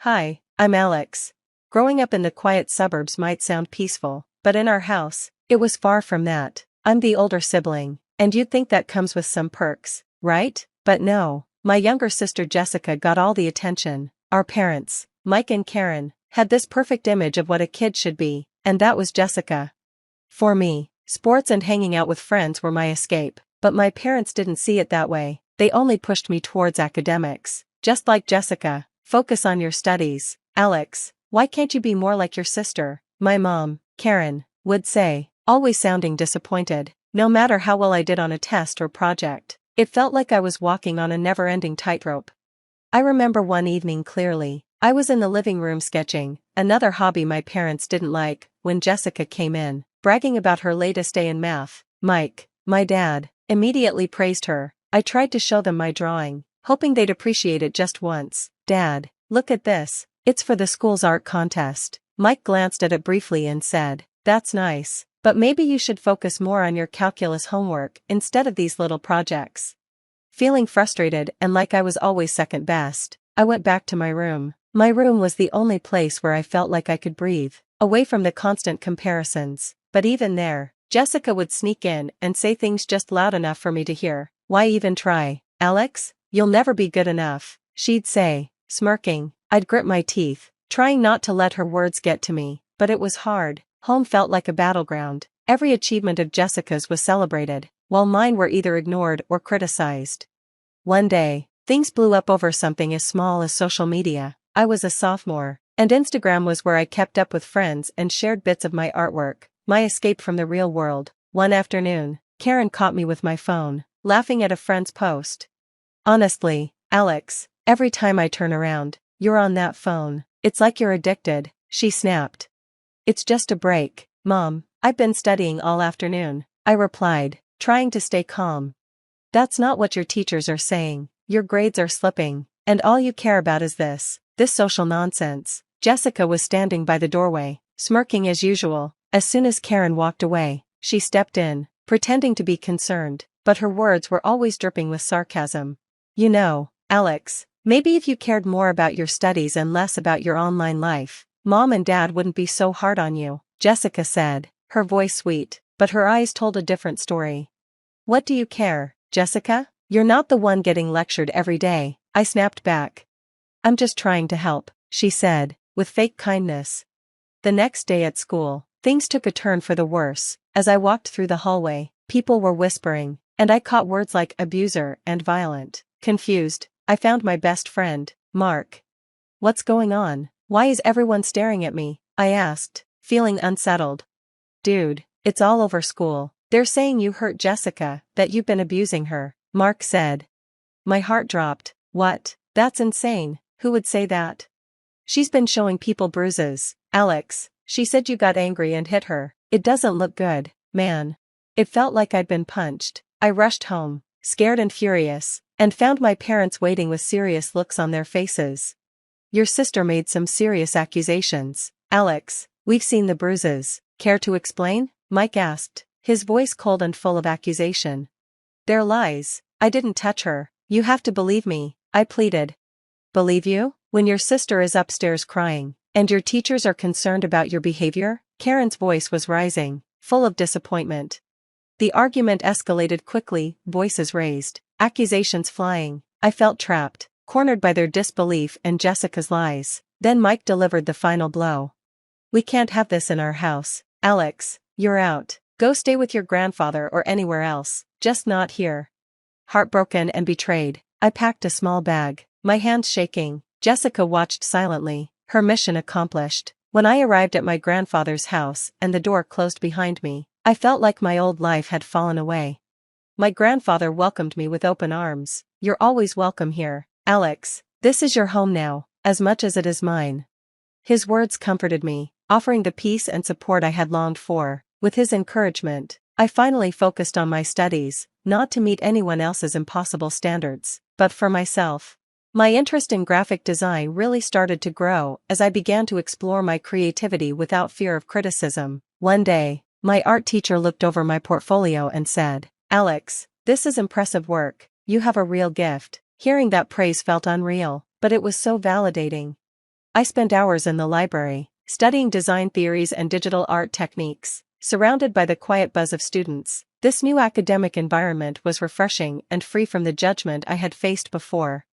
Hi, I'm Alex. Growing up in the quiet suburbs might sound peaceful, but in our house, it was far from that. I'm the older sibling, and you'd think that comes with some perks, right? But no, my younger sister Jessica got all the attention. Our parents, Mike and Karen, had this perfect image of what a kid should be, and that was Jessica. For me, sports and hanging out with friends were my escape, but my parents didn't see it that way. They only pushed me towards academics. Just like Jessica, focus on your studies. Alex, why can't you be more like your sister? My mom, Karen, would say, always sounding disappointed. No matter how well I did on a test or project, it felt like I was walking on a never-ending tightrope. I remember one evening clearly. I was in the living room sketching, another hobby my parents didn't like, when Jessica came in, bragging about her latest A in math. Mike, my dad, immediately praised her. I tried to show them my drawing, hoping they'd appreciate it just once. Dad, look at this, it's for the school's art contest. Mike glanced at it briefly and said, that's nice, but maybe you should focus more on your calculus homework instead of these little projects. Feeling frustrated and like I was always second best, I went back to my room. My room was the only place where I felt like I could breathe, away from the constant comparisons. But even there, Jessica would sneak in and say things just loud enough for me to hear. Why even try, Alex? You'll never be good enough, she'd say, smirking. I'd grit my teeth, trying not to let her words get to me, but it was hard. Home felt like a battleground. Every achievement of Jessica's was celebrated, while mine were either ignored or criticized. One day, things blew up over something as small as social media. I was a sophomore, and Instagram was where I kept up with friends and shared bits of my artwork, my escape from the real world. One afternoon, Karen caught me with my phone, laughing at a friend's post. Honestly, Alex, every time I turn around, you're on that phone. It's like you're addicted, she snapped. It's just a break, Mom. I've been studying all afternoon, I replied, trying to stay calm. That's not what your teachers are saying. Your grades are slipping, and all you care about is this social nonsense. Jessica was standing by the doorway, smirking as usual. As soon as Karen walked away, she stepped in, pretending to be concerned, but her words were always dripping with sarcasm. You know, Alex, maybe if you cared more about your studies and less about your online life, Mom and Dad wouldn't be so hard on you, Jessica said, her voice sweet, but her eyes told a different story. What do you care, Jessica? You're not the one getting lectured every day, I snapped back. I'm just trying to help, she said, with fake kindness. The next day at school, things took a turn for the worse. As I walked through the hallway, people were whispering, and I caught words like abuser and violent. Confused, I found my best friend, Mark. What's going on? Why is everyone staring at me? I asked, feeling unsettled. Dude, it's all over school. They're saying you hurt Jessica, that you've been abusing her, Mark said. My heart dropped. What? That's insane. Who would say that? She's been showing people bruises. Alex, she said you got angry and hit her. It doesn't look good, man. It felt like I'd been punched. I rushed home, scared and furious, and found my parents waiting with serious looks on their faces. Your sister made some serious accusations. Alex, we've seen the bruises. Care to explain? Mike asked, his voice cold and full of accusation. They're lies. I didn't touch her. You have to believe me, I pleaded. Believe you? When your sister is upstairs crying, and your teachers are concerned about your behavior? Karen's voice was rising, full of disappointment. The argument escalated quickly, voices raised, accusations flying. I felt trapped, cornered by their disbelief and Jessica's lies. Then Mike delivered the final blow. We can't have this in our house. Alex, you're out. Go stay with your grandfather or anywhere else, just not here. Heartbroken and betrayed, I packed a small bag, my hands shaking. Jessica watched silently, her mission accomplished. When I arrived at my grandfather's house and the door closed behind me, I felt like my old life had fallen away. My grandfather welcomed me with open arms. You're always welcome here, Alex. This is your home now, as much as it is mine. His words comforted me, offering the peace and support I had longed for. With his encouragement, I finally focused on my studies, not to meet anyone else's impossible standards, but for myself. My interest in graphic design really started to grow as I began to explore my creativity without fear of criticism. One day, my art teacher looked over my portfolio and said, Alex, this is impressive work. You have a real gift. Hearing that praise felt unreal, but it was so validating. I spent hours in the library, studying design theories and digital art techniques, surrounded by the quiet buzz of students. This new academic environment was refreshing and free from the judgment I had faced before.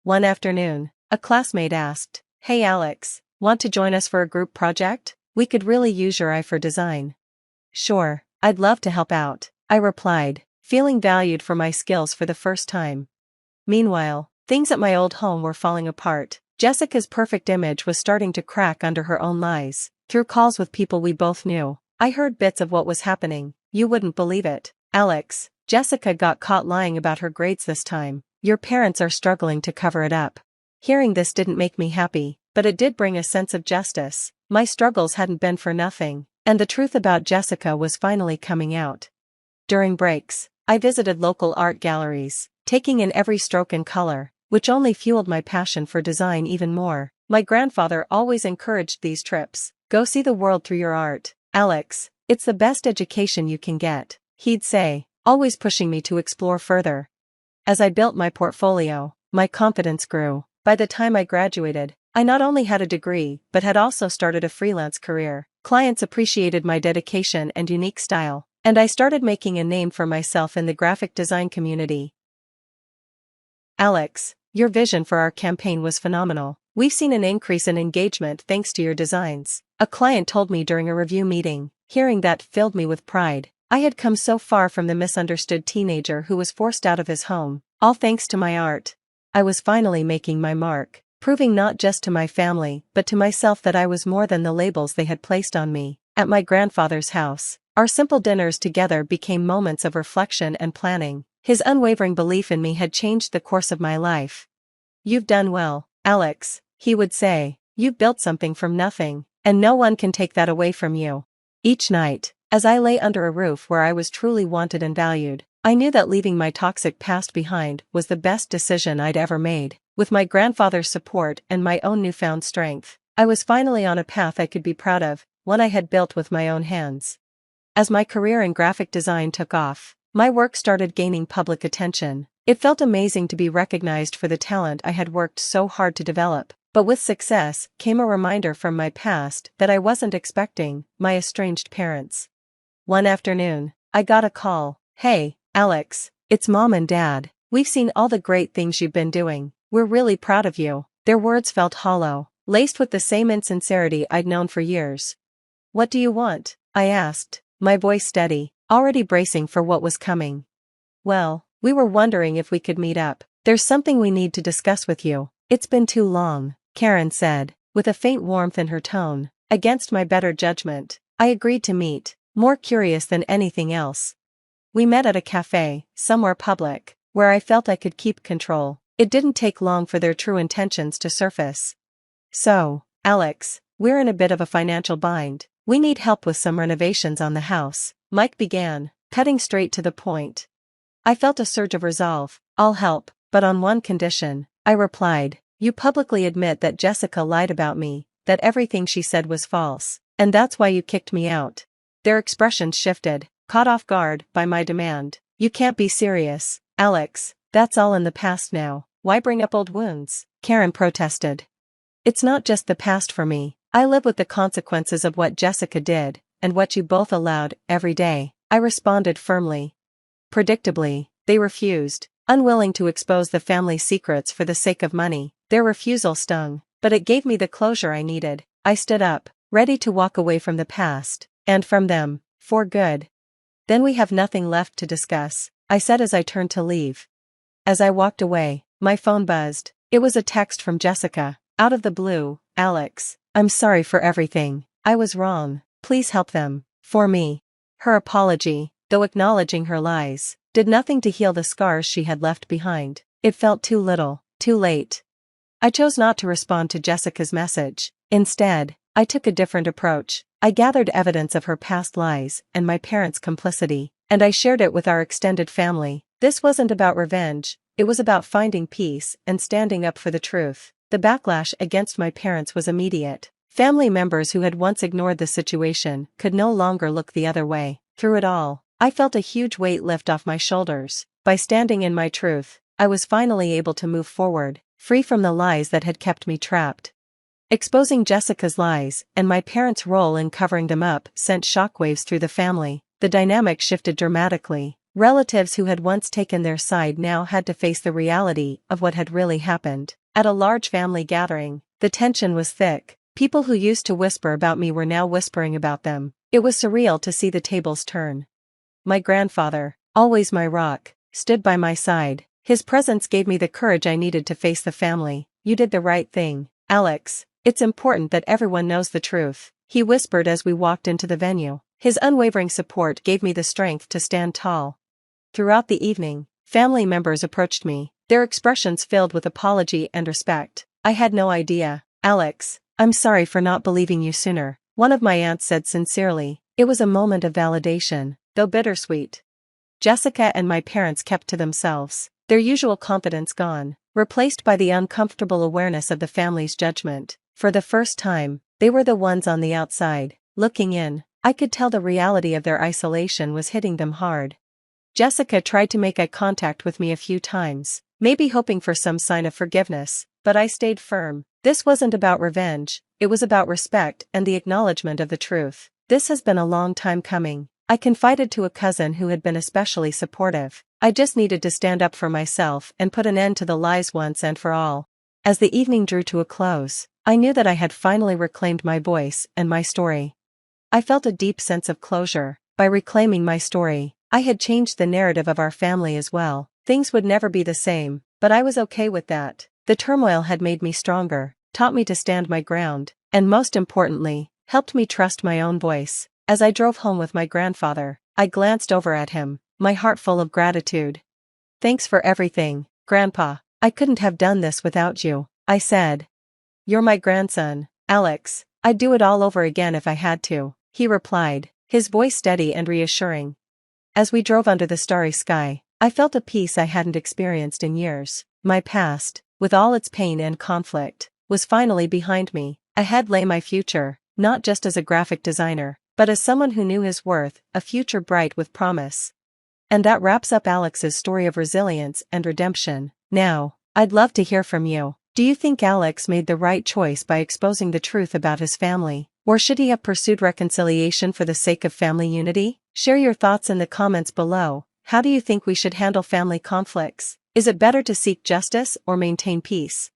One afternoon, a classmate asked, "Hey Alex, want to join us for a group project? We could really use your eye for design." "Sure, I'd love to help out," I replied, feeling valued for my skills for the first time. Meanwhile, things at my old home were falling apart. Jessica's perfect image was starting to crack under her own lies. Through calls with people we both knew, I heard bits of what was happening. "You wouldn't believe it, Alex. Jessica got caught lying about her grades this time. Your parents are struggling to cover it up." Hearing this didn't make me happy, but it did bring a sense of justice. My struggles hadn't been for nothing, and the truth about Jessica was finally coming out. During breaks, I visited local art galleries, taking in every stroke and color, which only fueled my passion for design even more. My grandfather always encouraged these trips. "Go see the world through your art, Alex. It's the best education you can get," he'd say, always pushing me to explore further. As I built my portfolio, my confidence grew. By the time I graduated, I not only had a degree but had also started a freelance career. Clients appreciated my dedication and unique style, and I started making a name for myself in the graphic design community. "Alex, your vision for our campaign was phenomenal. We've seen an increase in engagement thanks to your designs," a client told me during a review meeting. Hearing that filled me with pride. I had come so far from the misunderstood teenager who was forced out of his home, all thanks to my art. I was finally making my mark, proving not just to my family but to myself that I was more than the labels they had placed on me. At my grandfather's house, our simple dinners together became moments of reflection and planning. His unwavering belief in me had changed the course of my life. "You've done well, Alex," he would say. "You've built something from nothing, and no one can take that away from you." Each night, as I lay under a roof where I was truly wanted and valued, I knew that leaving my toxic past behind was the best decision I'd ever made. With my grandfather's support and my own newfound strength, I was finally on a path I could be proud of, one I had built with my own hands. As my career in graphic design took off, my work started gaining public attention. It felt amazing to be recognized for the talent I had worked so hard to develop, but with success came a reminder from my past that I wasn't expecting: my estranged parents. One afternoon, I got a call. "Hey, Alex, it's Mom and Dad. We've seen all the great things you've been doing. We're really proud of you." Their words felt hollow, laced with the same insincerity I'd known for years. "What do you want?" I asked, my voice steady, already bracing for what was coming. "Well, we were wondering if we could meet up. There's something we need to discuss with you." "It's been too long," Karen said, with a faint warmth in her tone. Against my better judgment, I agreed to meet, more curious than anything else. We met at a cafe, somewhere public, where I felt I could keep control. It didn't take long for their true intentions to surface. "So, Alex, we're in a bit of a financial bind. We need help with some renovations on the house," Mike began, cutting straight to the point. I felt a surge of resolve. "I'll help, but on one condition," I replied. "You publicly admit that Jessica lied about me, that everything she said was false, and that's why you kicked me out." Their expressions shifted, caught off guard by my demand. "You can't be serious, Alex. That's all in the past now. Why bring up old wounds?" Karen protested. "It's not just the past for me. I live with the consequences of what Jessica did, and what you both allowed, every day," I responded firmly. Predictably, they refused, unwilling to expose the family secrets for the sake of money. Their refusal stung, but it gave me the closure I needed. I stood up, ready to walk away from the past, and from them, for good. "Then we have nothing left to discuss," I said as I turned to leave. As I walked away, my phone buzzed. It was a text from Jessica. Out of the blue. "Alex, I'm sorry for everything. I was wrong. Please help them. For me." Her apology, though acknowledging her lies, did nothing to heal the scars she had left behind. It felt too little, too late. I chose not to respond to Jessica's message. Instead, I took a different approach. I gathered evidence of her past lies and my parents' complicity, and I shared it with our extended family. This wasn't about revenge, it was about finding peace and standing up for the truth. The backlash against my parents was immediate. Family members who had once ignored the situation could no longer look the other way. Through it all, I felt a huge weight lift off my shoulders. By standing in my truth, I was finally able to move forward, free from the lies that had kept me trapped. Exposing Jessica's lies and my parents' role in covering them up sent shockwaves through the family. The dynamic shifted dramatically. Relatives who had once taken their side now had to face the reality of what had really happened. At a large family gathering, the tension was thick. People who used to whisper about me were now whispering about them. It was surreal to see the tables turn. My grandfather, always my rock, stood by my side. His presence gave me the courage I needed to face the family. "You did the right thing, Alex. It's important that everyone knows the truth," he whispered as we walked into the venue. His unwavering support gave me the strength to stand tall. Throughout the evening, family members approached me, their expressions filled with apology and respect. "I had no idea, Alex. I'm sorry for not believing you sooner," one of my aunts said sincerely. It was a moment of validation, though bittersweet. Jessica and my parents kept to themselves, their usual confidence gone, replaced by the uncomfortable awareness of the family's judgment. For the first time, they were the ones on the outside, looking in. I could tell the reality of their isolation was hitting them hard. Jessica tried to make eye contact with me a few times, maybe hoping for some sign of forgiveness, but I stayed firm. This wasn't about revenge, it was about respect and the acknowledgement of the truth. "This has been a long time coming," I confided to a cousin who had been especially supportive. "I just needed to stand up for myself and put an end to the lies once and for all." As the evening drew to a close, I knew that I had finally reclaimed my voice and my story. I felt a deep sense of closure. By reclaiming my story, I had changed the narrative of our family as well. Things would never be the same, but I was okay with that. The turmoil had made me stronger, taught me to stand my ground, and most importantly, helped me trust my own voice. As I drove home with my grandfather, I glanced over at him, my heart full of gratitude. "Thanks for everything, Grandpa. I couldn't have done this without you," I said. "You're my grandson, Alex. I'd do it all over again if I had to," he replied, his voice steady and reassuring. As we drove under the starry sky, I felt a peace I hadn't experienced in years. My past, with all its pain and conflict, was finally behind me. Ahead lay my future, not just as a graphic designer, but as someone who knew his worth, a future bright with promise. And that wraps up Alex's story of resilience and redemption. Now, I'd love to hear from you. Do you think Alex made the right choice by exposing the truth about his family, or should he have pursued reconciliation for the sake of family unity? Share your thoughts in the comments below. How do you think we should handle family conflicts? Is it better to seek justice or maintain peace?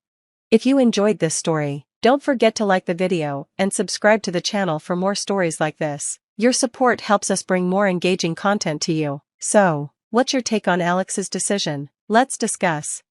If you enjoyed this story, don't forget to like the video and subscribe to the channel for more stories like this. Your support helps us bring more engaging content to you. So, what's your take on Alex's decision? Let's discuss.